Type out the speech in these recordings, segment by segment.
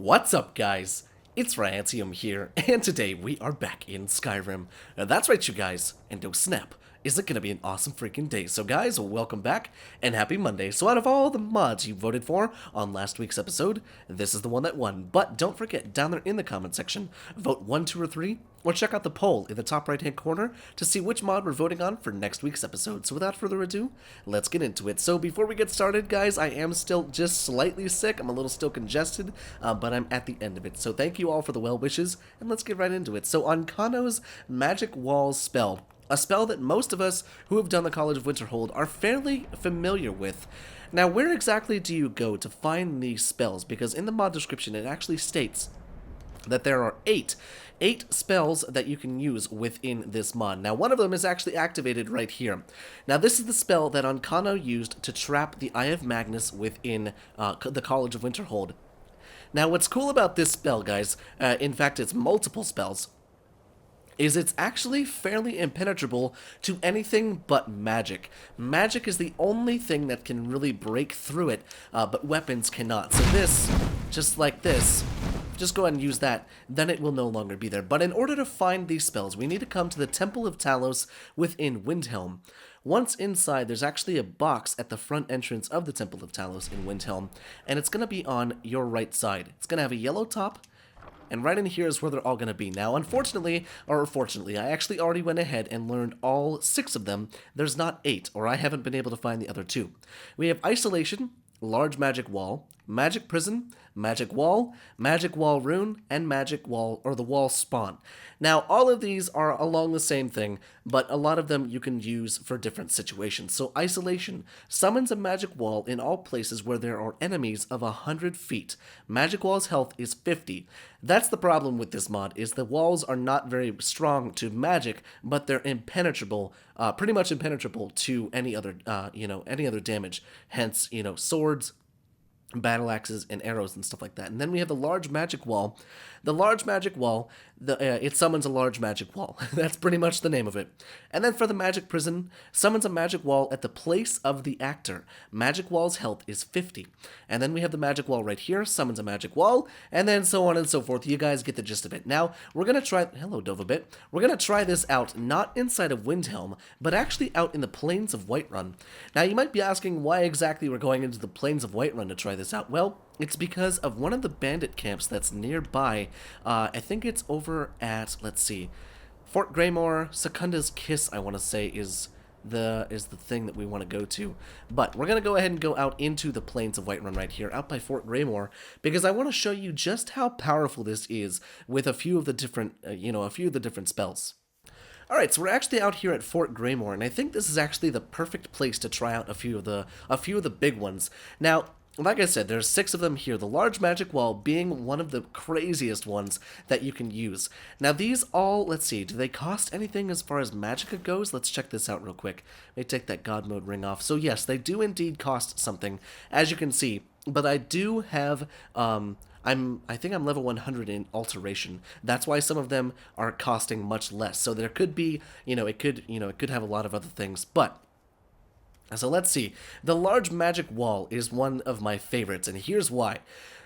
What's up, guys? It's Ragnarok here, and today we are back in Skyrim. That's right, you guys, and oh snap, is it gonna be an awesome freaking day. So guys, welcome back, and happy Monday. So out of all the mods you voted for on last week's episode, this is the one that won. But don't forget, down there in the comment section, vote 1, 2, or 3, or check out the poll in the top right-hand corner to see which mod we're voting on for next week's episode. So without further ado, let's get into it. So before we get started, guys, I am still just slightly sick. I'm a little still congested, but I'm at the end of it. So thank you all for the well wishes, and let's get right into it. So on Kano's Magic Walls spell, a spell that most of us who have done the College of Winterhold are fairly familiar with. Now, where exactly do you go to find these spells? Because in the mod description, it actually states that there are eight spells that you can use within this mod. Now, one of them is actually activated right here. Now, this is the spell that Kano used to trap the Eye of Magnus within the College of Winterhold. Now, what's cool about this spell, guys, in fact, it's multiple spells, is it's actually fairly impenetrable to anything but magic. Magic is the only thing that can really break through it, but weapons cannot. So this, just like this, just go ahead and use that, then it will no longer be there. But in order to find these spells, we need to come to the Temple of Talos within Windhelm. Once inside, there's actually a box at the front entrance of the Temple of Talos in Windhelm, and it's going to be on your right side. It's going to have a yellow top, and right in here is where they're all going to be. Now, unfortunately, or fortunately, I actually already went ahead and learned all 6 of them. There's not 8, or I haven't been able to find the other 2. We have Isolation, Large Magic Wall, Magic Prison, Magic Wall Rune, and Magic Wall, or the Wall Spawn. Now, all of these are along the same thing, but a lot of them you can use for different situations. So, Isolation summons a magic wall in all places where there are enemies of 100 feet. Magic Wall's health is 50. That's the problem with this mod, is the walls are not very strong to magic, but they're impenetrable, pretty much impenetrable to any other, any other damage. Hence, swords, battle axes, and arrows and stuff like that. And then we have the Large Magic Wall. The Large Magic Wall, it summons a large magic wall. That's pretty much the name of it. And then for the Magic Prison, summons a magic wall at the place of the actor. Magic Wall's health is 50. And then we have the Magic Wall right here, summons a magic wall, and then so on and so forth. You guys get the gist of it. Now, we're going to try, hello Dovabit, we're going to try this out not inside of Windhelm, but actually out in the Plains of Whiterun. Now, you might be asking why exactly we're going into the Plains of Whiterun to try this out. Well, it's because of one of the bandit camps that's nearby. I think it's over at, let's see, Fort Greymore. Secunda's Kiss, I want to say, is the thing that we want to go to. But we're going to go ahead and go out into the Plains of Whiterun right here, out by Fort Greymore, because I want to show you just how powerful this is with a few of the different, spells. Alright, so we're actually out here at Fort Greymore, and I think this is actually the perfect place to try out a few of the big ones. Now, like I said, there's 6 of them here, the Large Magic Wall being one of the craziest ones that you can use. Now these all, let's see, do they cost anything as far as Magicka goes? Let's check this out real quick. Let me take that God Mode ring off. So yes, they do indeed cost something, as you can see, but I do have, I think I'm level 100 in Alteration. That's why some of them are costing much less. So there could be, it could have a lot of other things, but so let's see. The Large Magic Wall is one of my favorites, and here's why.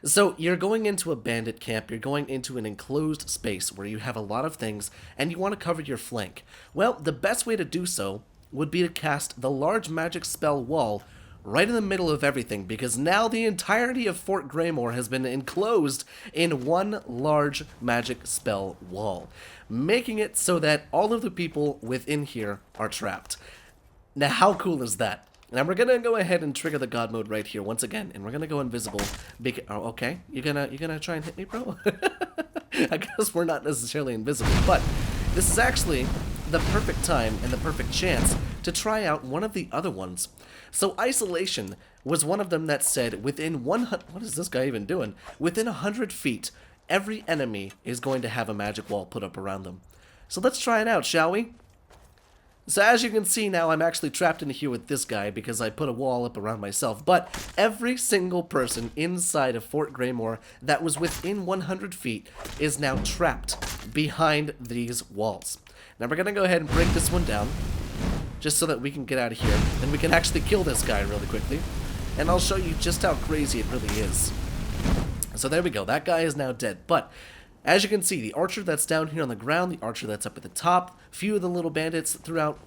So you're going into a bandit camp, you're going into an enclosed space where you have a lot of things, and you want to cover your flank. Well, the best way to do so would be to cast the Large Magic Spell Wall right in the middle of everything, because now the entirety of Fort Greymore has been enclosed in one large magic spell wall, making it so that all of the people within here are trapped. Now, how cool is that? Now, we're gonna go ahead and trigger the God Mode right here once again, and we're gonna go invisible. Oh, okay. You gonna try and hit me, bro? I guess we're not necessarily invisible, but this is actually the perfect time and the perfect chance to try out one of the other ones. So, Isolation was one of them that said within 100. What is this guy even doing? Within 100 feet, every enemy is going to have a magic wall put up around them. So let's try it out, shall we? So as you can see now, I'm actually trapped in here with this guy because I put a wall up around myself. But every single person inside of Fort Greymore that was within 100 feet is now trapped behind these walls. Now we're going to go ahead and break this one down, just so that we can get out of here, and we can actually kill this guy really quickly. And I'll show you just how crazy it really is. So there we go. That guy is now dead. But as you can see, the archer that's down here on the ground, the archer that's up at the top, few of the little bandits throughout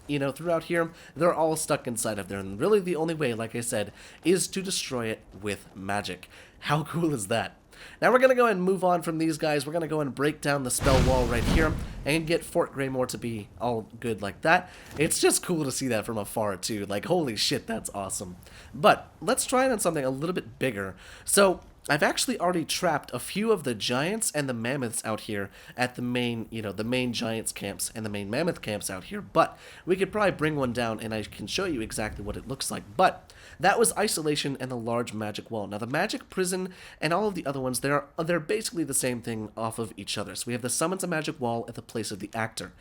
here, they're all stuck inside of there. And really the only way, like I said, is to destroy it with magic. How cool is that? Now we're going to go ahead and move on from these guys. We're going to go and break down the spell wall right here and get Fort Greymore to be all good like that. It's just cool to see that from afar too. Like, holy shit, that's awesome. But let's try it on something a little bit bigger. So I've actually already trapped a few of the giants and the mammoths out here at the main, the main giants camps and the main mammoth camps out here, but we could probably bring one down and I can show you exactly what it looks like. But that was isolation and the large magic wall. Now the magic prison and all of the other ones, they're basically the same thing off of each other. So we have the summons a magic wall at the place of the actor.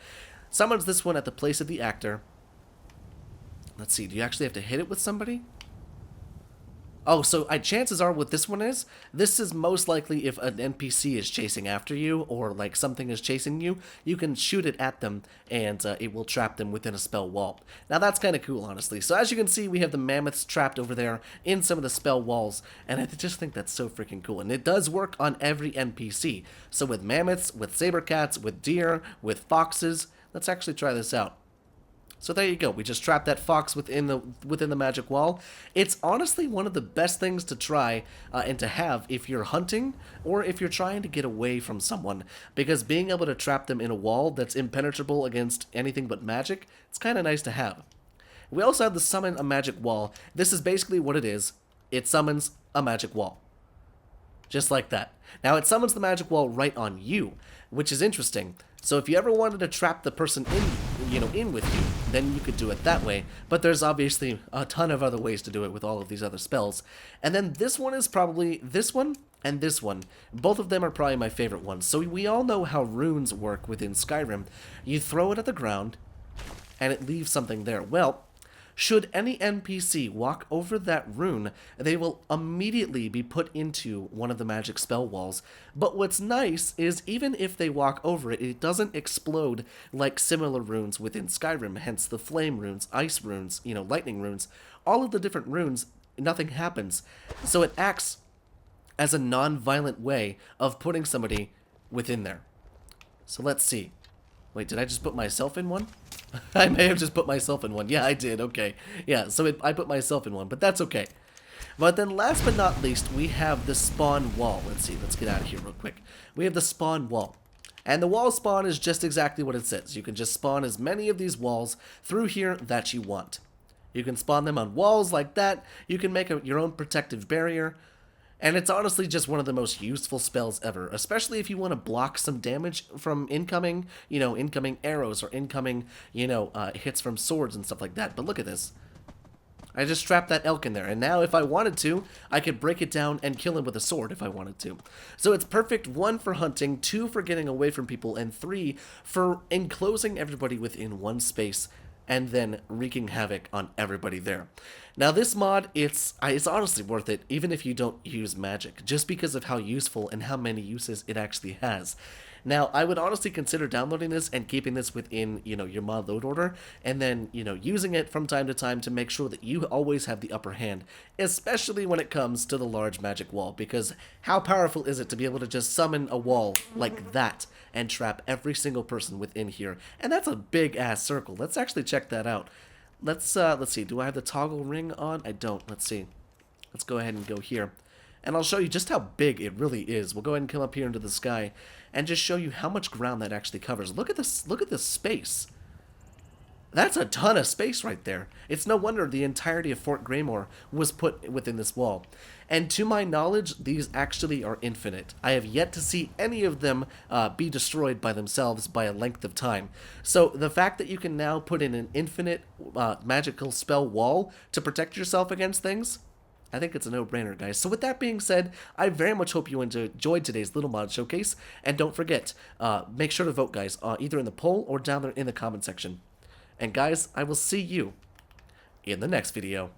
Summons this one at the place of the actor. Let's see, do you actually have to hit it with somebody? Oh, so chances are what this one is, this is most likely if an NPC is chasing after you or like something is chasing you, you can shoot it at them and it will trap them within a spell wall. Now that's kind of cool, honestly. So as you can see, we have the mammoths trapped over there in some of the spell walls, and I just think that's so freaking cool. And it does work on every NPC. So with mammoths, with saber cats, with deer, with foxes, let's actually try this out. So there you go. We just trapped that fox within the magic wall. It's honestly one of the best things to try and to have if you're hunting or if you're trying to get away from someone, because being able to trap them in a wall that's impenetrable against anything but magic, it's kind of nice to have. We also have the summon a magic wall. This is basically what it is. It summons a magic wall. Just like that. Now it summons the magic wall right on you, which is interesting. So if you ever wanted to trap the person in with you, then you could do it that way. But there's obviously a ton of other ways to do it with all of these other spells. And then this one is probably this one and this one. Both of them are probably my favorite ones. So we all know how runes work within Skyrim. You throw it at the ground and it leaves something there. Well, should any NPC walk over that rune, they will immediately be put into one of the magic spell walls. But what's nice is even if they walk over it, it doesn't explode like similar runes within Skyrim, hence the flame runes, ice runes, lightning runes. All of the different runes, nothing happens. So it acts as a non-violent way of putting somebody within there. So let's see. Wait, did I just put myself in one? I may have just put myself in one. Yeah, I did. Okay. Yeah, so I put myself in one, but that's okay. But then last but not least, we have the spawn wall. Let's see. Let's get out of here real quick. We have the spawn wall. And the wall spawn is just exactly what it says. You can just spawn as many of these walls through here that you want. You can spawn them on walls like that. You can make your own protective barrier. And it's honestly just one of the most useful spells ever, especially if you want to block some damage from incoming, incoming arrows or incoming, hits from swords and stuff like that. But look at this. I just trapped that elk in there, and now if I wanted to, I could break it down and kill him with a sword if I wanted to. So it's perfect, 1 for hunting, 2 for getting away from people, and 3 for enclosing everybody within one space and then wreaking havoc on everybody there. Now this mod, it's honestly worth it, even if you don't use magic, just because of how useful and how many uses it actually has. Now, I would honestly consider downloading this and keeping this within, your mod load order, and then, using it from time to time to make sure that you always have the upper hand, especially when it comes to the large magic wall, because how powerful is it to be able to just summon a wall like that and trap every single person within here? And that's a big-ass circle. Let's actually check that out. Let's see, do I have the toggle ring on? I don't. Let's see. Let's go ahead and go here. And I'll show you just how big it really is. We'll go ahead and come up here into the sky and just show you how much ground that actually covers. Look at this space. That's a ton of space right there. It's no wonder the entirety of Fort Greymore was put within this wall. And to my knowledge, these actually are infinite. I have yet to see any of them be destroyed by themselves by a length of time. So the fact that you can now put in an infinite magical spell wall to protect yourself against things, I think it's a no-brainer, guys. So with that being said, I very much hope you enjoyed today's little mod showcase. And don't forget, make sure to vote, guys, either in the poll or down there in the comment section. And guys, I will see you in the next video.